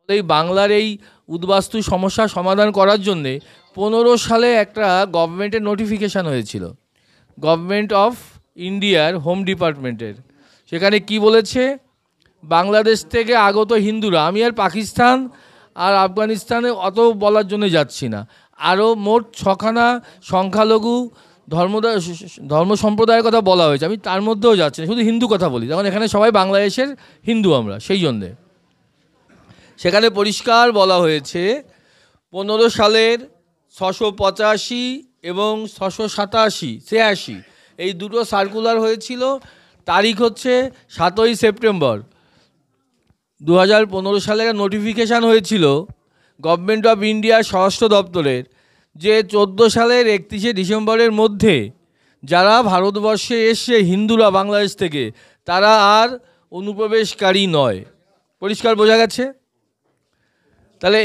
এই বাংলার এই উদ্বাস্তু সমস্যা সমাধান করার জন্যে 15 সালে একটা গভর্নমেন্টের নোটিফিকেশান হয়েছিল, গভর্নমেন্ট অফ ইন্ডিয়ার হোম ডিপার্টমেন্টের। সেখানে কি বলেছে, বাংলাদেশ থেকে আগত হিন্দুরা, আমি আর পাকিস্তান আর আফগানিস্তানে অত বলার জন্য যাচ্ছি না, আরও মোট 6খানা সংখ্যালঘু ধর্ম সম্প্রদায়ের কথা বলা হয়েছে, আমি তার মধ্যেও যাচ্ছি না, শুধু হিন্দু কথা বলি, কারণ এখানে সবাই বাংলাদেশের হিন্দু আমরা, সেই জন্যে। সেখানে পরিষ্কার বলা হয়েছে 15 সালের 685 এবং 687 এই দুটো সার্কুলার হয়েছিল। তারিখ হচ্ছে 7ই সেপ্টেম্বর 2015 সালে নোটিফিকেশান হয়েছিল গভর্নমেন্ট অফ ইন্ডিয়ার স্বরাষ্ট্র দপ্তরের, যে 14 সালের 31শে ডিসেম্বরের মধ্যে যারা ভারতবর্ষে এসে হিন্দুরা বাংলাদেশ থেকে, তারা আর অনুপ্রবেশকারী নয়। পরিষ্কার বোঝা গেছে? তাহলে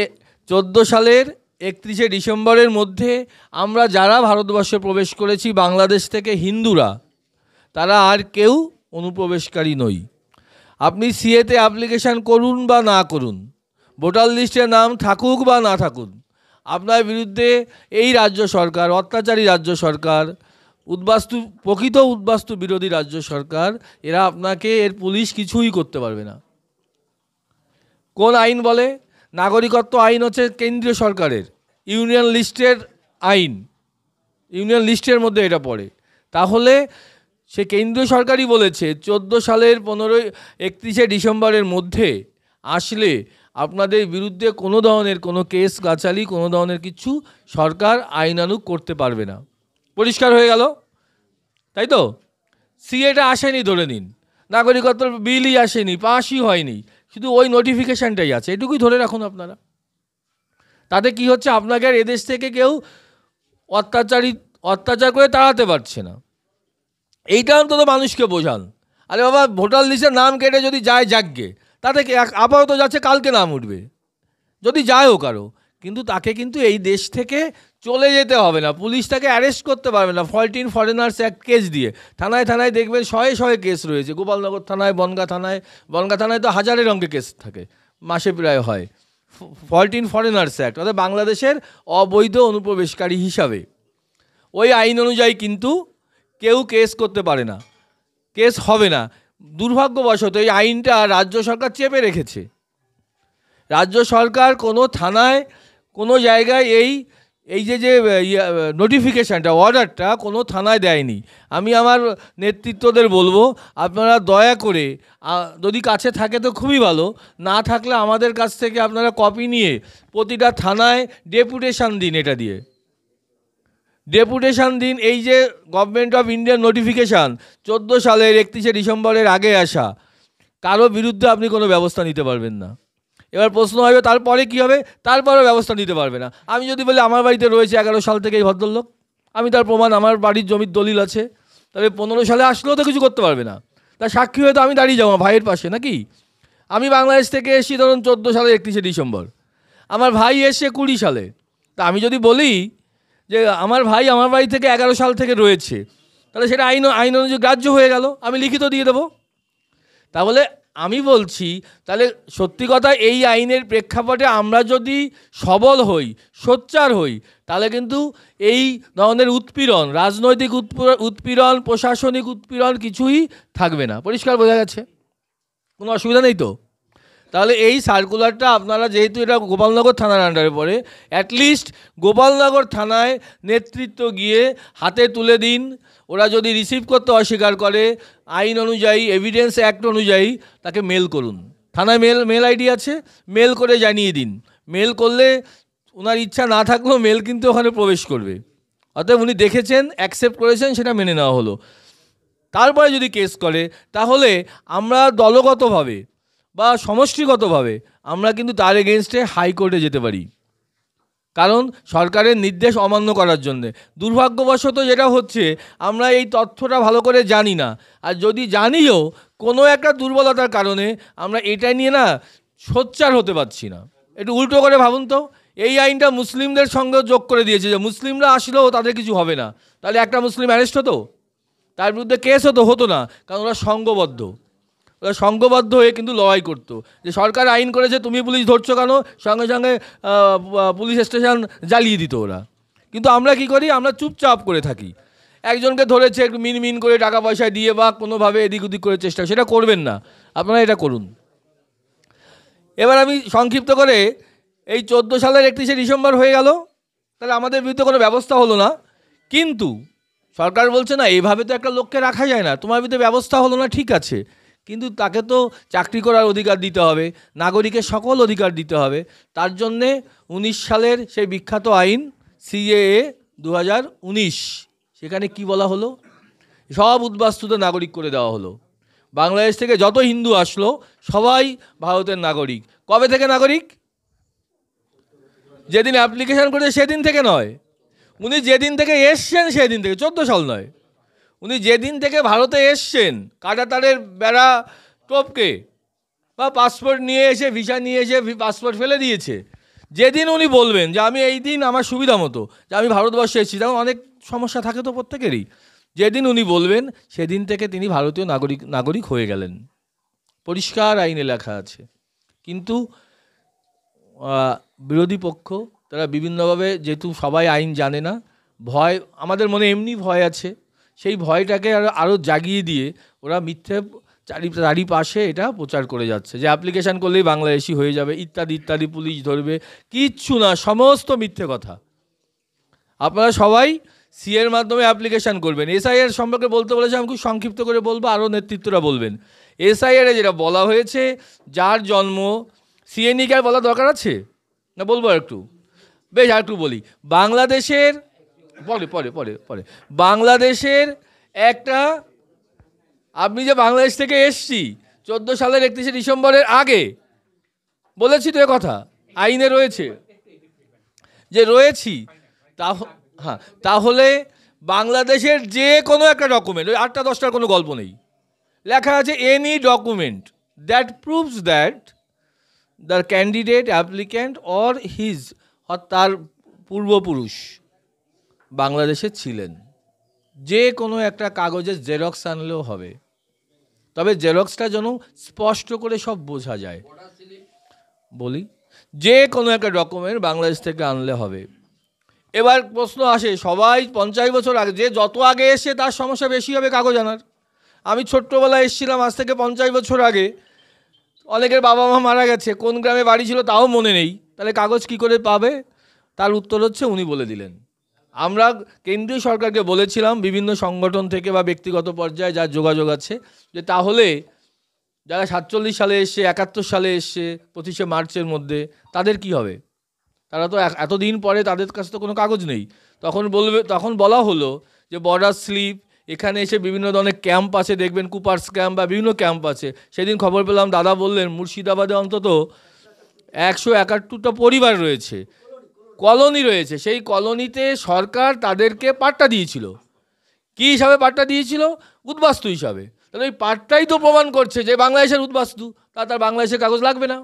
14 সালের 31শে ডিসেম্বরের মধ্যে আমরা যারা ভারতবর্ষে প্রবেশ করেছি বাংলাদেশ থেকে হিন্দুরা, তারা আর কেউ অনুপ্রবেশকারী নই। আপনি সিএতে অ্যাপ্লিকেশান করুন বা না করুন, ভোটার লিস্টে নাম থাকুক বা না থাকুন, আপনার বিরুদ্ধে এই রাজ্য সরকার, অত্যাচারী রাজ্য সরকার, প্রকৃত উদ্বাস্তু বিরোধী রাজ্য সরকার, এরা আপনাকে, এর পুলিশ কিছুই করতে পারবে না। কোন আইন বলে? নাগরিকত্ব আইন হচ্ছে কেন্দ্রীয় সরকারের ইউনিয়ন লিস্টের আইন, ইউনিয়ন লিস্টের মধ্যে এটা পড়ে। তাহলে সে কেন্দ্রীয় সরকারই বলেছে 14 সালের 31শে ডিসেম্বরের মধ্যে আসলে আপনাদের বিরুদ্ধে কোনো ধরনের কোনো কেস গাছালি, কোনো ধরনের কিছু সরকার আইনানুগ করতে পারবে না। পরিষ্কার হয়ে গেল, তাই তো? সিএটা আসেনি ধরে নিন, নাগরিকত্ব বিলই আসেনি, পাসই হয়নি, শুধু ওই নোটিফিকেশানটাই আছে, এটুকুই ধরে রাখুন আপনারা। তাতে কি হচ্ছে, আপনাকে আর এদেশ থেকে কেউ অত্যাচার করে তাড়াতে পারছে না। এইটা অন্তত মানুষকে বোঝান। আরে বাবা, ভোটার লিস্টের নাম কেটে যদি যায় যাকগে, তাতে আপাতত যাচ্ছে, কালকে নাম উঠবে, যদি যায়ও কারো, কিন্তু তাকে কিন্তু এই দেশ থেকে চলে যেতে হবে না, পুলিশ তাকে অ্যারেস্ট করতে পারবে না 14 ফরেনার্স অ্যাক্ট কেস দিয়ে। থানায় থানায় দেখবেন শয়ে কেস রয়েছে, গোপালনগর থানায়, বনগাঁ থানায় তো হাজারের অঙ্কে কেস থাকে, মাসে প্রায় হয়। 14 ফরেনার্স অ্যাক্ট, অর্থাৎ বাংলাদেশের অবৈধ অনুপ্রবেশকারী হিসাবে, ওই আইন অনুযায়ী কিন্তু কেউ কেস করতে পারে না, কেস হবে না। দুর্ভাগ্যবশত এই আইনটা রাজ্য সরকার চেপে রেখেছে। রাজ্য সরকার কোনো থানায়, কোনো জায়গায় এই যে নোটিফিকেশানটা, অর্ডারটা কোনো থানায় দেয়নি। আমি আমার নেতৃত্বদের বলবো, আপনারা দয়া করে, যদি কাছে থাকে তো খুবই ভালো, না থাকলে আমাদের কাছ থেকে আপনারা কপি নিয়ে প্রতিটা থানায় ডেপুটেশন দিন, এটা দিয়ে ডেপুটেশন দিন। এই যে গভর্নমেন্ট অফ ইন্ডিয়ার নোটিফিকেশান 14 সালের 31শে ডিসেম্বরের আগে আসা, কারো বিরুদ্ধে আপনি কোনো ব্যবস্থা নিতে পারবেন না। এবার প্রশ্ন হবে, তারপরে কী হবে? তারপরেও ব্যবস্থা নিতে পারবে না। আমি যদি বলি আমার বাড়িতে রয়েছে 11 সাল থেকে এই ভদ্রলোক, আমি তার প্রমাণ, আমার বাড়ির জমির দলিল আছে, তবে 15 সালে আসলেও তো কিছু করতে পারবে না। তার সাক্ষী হয়ে তো আমি দাঁড়িয়ে যাবো ভাইয়ের পাশে, নাকি? আমি বাংলাদেশ থেকে এসেছি ধরুন 14 সালের 31শে ডিসেম্বর, আমার ভাই এসে 20 সালে, তা আমি যদি বলি যে আমার ভাই আমার বাড়ি থেকে 11 সাল থেকে রয়েছে, তাহলে সেটা আইন অনুযায়ী গ্রাহ্য হয়ে গেল, আমি লিখিত দিয়ে দেবো। তাহলে আমি বলছি, তাহলে সত্যি কথা, এই আইনের প্রেক্ষাপটে আমরা যদি সবল হই, সোচ্চার হই, তাহলে কিন্তু এই ধরনের উৎপীড়ন, রাজনৈতিক উৎপীড়ন, প্রশাসনিক উৎপীড়ন কিছুই থাকবে না। পরিষ্কার বোঝা গেছে? কোনো অসুবিধা নেই তো? তাহলে এই সার্কুলারটা আপনারা, যেহেতু এটা গোপালনগর থানার আন্ডারে পড়ে, অ্যাটলিস্ট গোপালনগর থানায় নেতৃত্ব গিয়ে হাতে তুলে দিন। ওরা যদি রিসিভ করতে অস্বীকার করে, আইন অনুযায়ী, এভিডেন্স অ্যাক্ট অনুযায়ী তাকে মেল করুন। থানায় মেল আইডি আছে, মেল করে জানিয়ে দিন। মেল করলে ওনার ইচ্ছা না থাকলেও মেল কিন্তু ওখানে প্রবেশ করবে। অতএব উনি দেখেছেন, অ্যাকসেপ্ট করেছেন, সেটা মেনে নেওয়া হলো। তারপরে যদি কেস করে, তাহলে আমরা দলগতভাবে বা সমষ্টিগতভাবে আমরা কিন্তু তার এগেনস্টে হাইকোর্টে যেতে পারি, কারণ সরকারের নির্দেশ অমান্য করার জন্যে। দুর্ভাগ্যবশত যেটা হচ্ছে, আমরা এই তথ্যটা ভালো করে জানি না, আর যদি জানিও, কোনো একটা দুর্বলতার কারণে আমরা এটা নিয়ে না সোচ্চার হতে পারছি না। একটু উল্টো করে ভাবুন তো, এই আইনটা মুসলিমদের সঙ্গে যোগ করে দিয়েছে, যে মুসলিমরা আসলেও তাদের কিছু হবে না, তাহলে একটা মুসলিম অ্যারেস্ট হতো, তার বিরুদ্ধে কেস হতো না, কারণ ওরা সংঘবদ্ধ। ওরা সংঘবদ্ধ হয়ে কিন্তু লড়াই করতো, যে সরকার আইন করেছে তুমি পুলিশ ধরছো কেন, সঙ্গে সঙ্গে পুলিশ স্টেশন জ্বালিয়ে দিত ওরা। কিন্তু আমরা কি করি, আমরা চুপচাপ করে থাকি। একজনকে ধরেছে একটু মিন করে টাকা পয়সা দিয়ে বা কোনোভাবে এদিক ওদিক করে চেষ্টা, সেটা করবেন না, আপনারা এটা করুন। এবার আমি সংক্ষিপ্ত করে, এই 14 সালের 31শে ডিসেম্বর হয়ে গেল, তাহলে আমাদের বিরুদ্ধে কোনো ব্যবস্থা হলো না, কিন্তু সরকার বলছে না এইভাবে তো একটা লোককে রাখা যায় না, তোমার বিরুদ্ধে ব্যবস্থা হলো না ঠিক আছে, কিন্তু তাকে তো চাকরি করার অধিকার দিতে হবে, নাগরিকের সকল অধিকার দিতে হবে। তার জন্যে 19 সালের সেই বিখ্যাত আইন CAA 2019, সেখানে কি বলা হলো, সব উদ্বাস্তুদের নাগরিক করে দেওয়া হলো। বাংলাদেশ থেকে যত হিন্দু আসলো সবাই ভারতের নাগরিক। কবে থেকে নাগরিক? যেদিন অ্যাপ্লিকেশন করেছে সেদিন থেকে নয়, উনি যেদিন থেকে এসছেন সেদিন থেকে, 14 সাল নয়, উনি যেদিন থেকে ভারতে এসছেন কাঁটাতারের বেড়া টপকে বা পাসপোর্ট নিয়ে এসে ভিসা নিয়ে এসে পাসপোর্ট ফেলে দিয়েছে, যেদিন উনি বলবেন যে আমি এই দিন আমার সুবিধা মতো যে আমি ভারতবর্ষে এসেছি, তেমন অনেক সমস্যা থাকে তো প্রত্যেকেরই, যেদিন উনি বলবেন সেদিন থেকে তিনি ভারতীয় নাগরিক হয়ে গেলেন, পরিষ্কার আইনে লেখা আছে। কিন্তু বিরোধী পক্ষ তারা বিভিন্নভাবে, যেহেতু সবাই আইন জানে না, ভয়, আমাদের মনে এমনি ভয় আছে, সেই ভয়টাকে আরও জাগিয়ে দিয়ে ওরা মিথ্যে চারিপাশে এটা প্রচার করে যাচ্ছে যে অ্যাপ্লিকেশান করলেই বাংলাদেশি হয়ে যাবে ইত্যাদি ইত্যাদি, পুলিশ ধরবে, কিচ্ছু না, সমস্ত মিথ্যে কথা। আপনারা সবাই সিএর মাধ্যমে অ্যাপ্লিকেশান করবেন। SIR সম্পর্কে বলতে বলেছে, আমি খুব সংক্ষিপ্ত করে বলবো, আরও নেতৃত্বরা বলবেন। SIR-এ যেটা বলা হয়েছে, যার জন্ম, সিএ নিয়ে কি আর বলার দরকার আছে না, বলবো আর একটু, বেশ আর একটু বলি। বাংলাদেশের পরে বাংলাদেশের একটা, আপনি যে বাংলাদেশ থেকে এসছি 14 সালের 31শে ডিসেম্বরের আগে, বলেছি তো এ কথা, আইনে রয়েছে যে রয়েছি, হ্যাঁ, তাহলে বাংলাদেশের যে কোনো একটা ডকুমেন্ট, ওই 8টা 10টার কোনো গল্প নেই, লেখা আছে any document that proves that the candidate applicant or his, তার পূর্বপুরুষ বাংলাদেশে ছিলেন, যে কোনো একটা কাগজের জেরক্স আনলেও হবে, তবে জেরক্সটা যেন স্পষ্ট করে সব বোঝা যায়। বলি, যে কোনো একটা ডকুমেন্ট বাংলাদেশ থেকে আনলে হবে। এবার প্রশ্ন আসে, সবাই 50 বছর আগে, যে যত আগে এসছে তার সমস্যা বেশি হবে কাগজ আনার। আমি ছোট্টবেলায় এসেছিলাম আজ থেকে 50 বছর আগে, অনেকের বাবা মা মারা গেছে, কোন গ্রামে বাড়ি ছিল তাও মনে নেই, তাহলে কাগজ কি করে পাবে? তার উত্তর হচ্ছে উনি বলে দিলেন। আমরা কেন্দ্রীয় সরকারকে বলেছিলাম, বিভিন্ন সংগঠন থেকে বা ব্যক্তিগত পর্যায়ে যার যোগাযোগ আছে, যে তাহলে যারা 47 সালে এসছে, 71 সালে এসছে 25শে মার্চের মধ্যে, তাদের কি হবে? তারা তো এতদিন পরে, তাদের কাছে তো কোনো কাগজ নেই। তখন বলা হলো যে বর্ডার স্লিপ, এখানে এসে বিভিন্ন ধরনের ক্যাম্প আছে, দেখবেন কুপার্স ক্যাম্প বা বিভিন্ন ক্যাম্প আছে। সেদিন খবর পেলাম, দাদা বললেন মুর্শিদাবাদে অন্তত 171টা পরিবার রয়েছে, কলোনি রয়েছে, সেই কলোনিতে সরকার তাদেরকে পাট্টা দিয়েছিল। কী হিসাবে পাট্টা দিয়েছিল? উদ্বাস্তু হিসাবে। তাহলে ওই পাট্টাই তো প্রমাণ করছে যে বাংলাদেশের উদ্বাস্তু, তার বাংলাদেশের কাগজ লাগবে না।